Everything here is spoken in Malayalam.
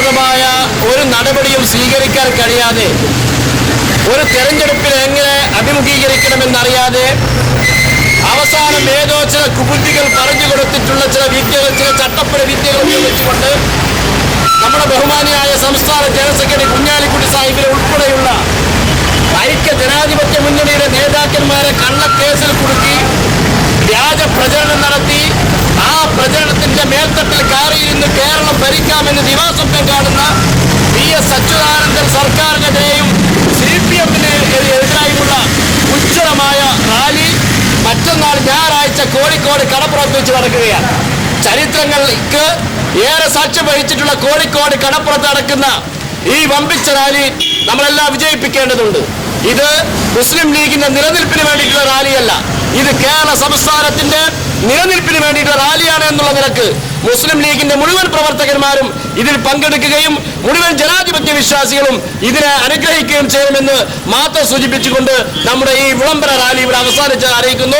സ്വതന്ത്രമായ ഒരു നടപടിയും സ്വീകരിക്കാൻ കഴിയാതെ, ഒരു തെരഞ്ഞെടുപ്പിനെ എങ്ങനെ അഭിമുഖീകരിക്കണമെന്നറിയാതെ, അവസാനം ഏതോ ചില കുബുദ്ധികൾ പറഞ്ഞു കൊടുത്തിട്ടുള്ള ചില വിദ്യകൾ, ചില ചട്ടപ്പുര വിദ്യകൾ ഉപയോഗിച്ചുകൊണ്ട് നമ്മുടെ ബഹുമാനിയായ സംസ്ഥാന ജനറൽ സെക്രട്ടറി കുഞ്ഞാലിക്കുട്ടി സാഹിബിനെ ഉൾപ്പെടെയുള്ള ഐക്യ ജനാധിപത്യ മുന്നണിയുടെ നേതാക്കന്മാരെ കള്ളക്കേസിൽ കുടുക്കി വ്യാജ പ്രചരണം നടത്തി ആ പ്രചരണത്തിന്റെ മേൽത്തട്ടിൽ കയറിയിരുന്ന് കേരളം ഭരിക്കാമെന്ന് ദിവാസ്വപ്നം കാണുന്ന PS അച്യുതാനന്ദൻ സർക്കാരിനെതിരെയും CPM-ന് എതിരായുമുള്ള ഉജ്ജ്വലമായ റാലി മറ്റന്നാൾ ഞായറാഴ്ച കോഴിക്കോട് കടപ്പുറത്ത് വെച്ച് നടക്കുകയാണ്. ചരിത്രങ്ങൾക്ക് ഏറെ സാക്ഷ്യം വഹിച്ചിട്ടുള്ള കോഴിക്കോട് കടപ്പുറത്ത് നടക്കുന്ന ഈ വമ്പിച്ച റാലി നമ്മളെല്ലാം വിജയിപ്പിക്കേണ്ടതുണ്ട്. ഇത് മുസ്ലിം ലീഗിന്റെ നിലനിൽപ്പിന് വേണ്ടിയിട്ടുള്ള റാലിയല്ല, ഇത് കേരള സംസ്ഥാനത്തിന്റെ നിലനിൽപ്പിന് വേണ്ടിയിട്ടുള്ള റാലിയാണ് എന്നുള്ള നിലക്ക് മുസ്ലിം ലീഗിന്റെ മുഴുവൻ പ്രവർത്തകന്മാരും ഇതിൽ പങ്കെടുക്കുകയും മുഴുവൻ ജനാധിപത്യ വിശ്വാസികളും ഇതിനെ അനുഗ്രഹിക്കുകയും ചെയ്യുമെന്ന് മാത്രം സൂചിപ്പിച്ചുകൊണ്ട് നമ്മുടെ ഈ വിളംബര റാലി ഇവിടെ അവസാനിച്ച് അറിയിക്കുന്നു.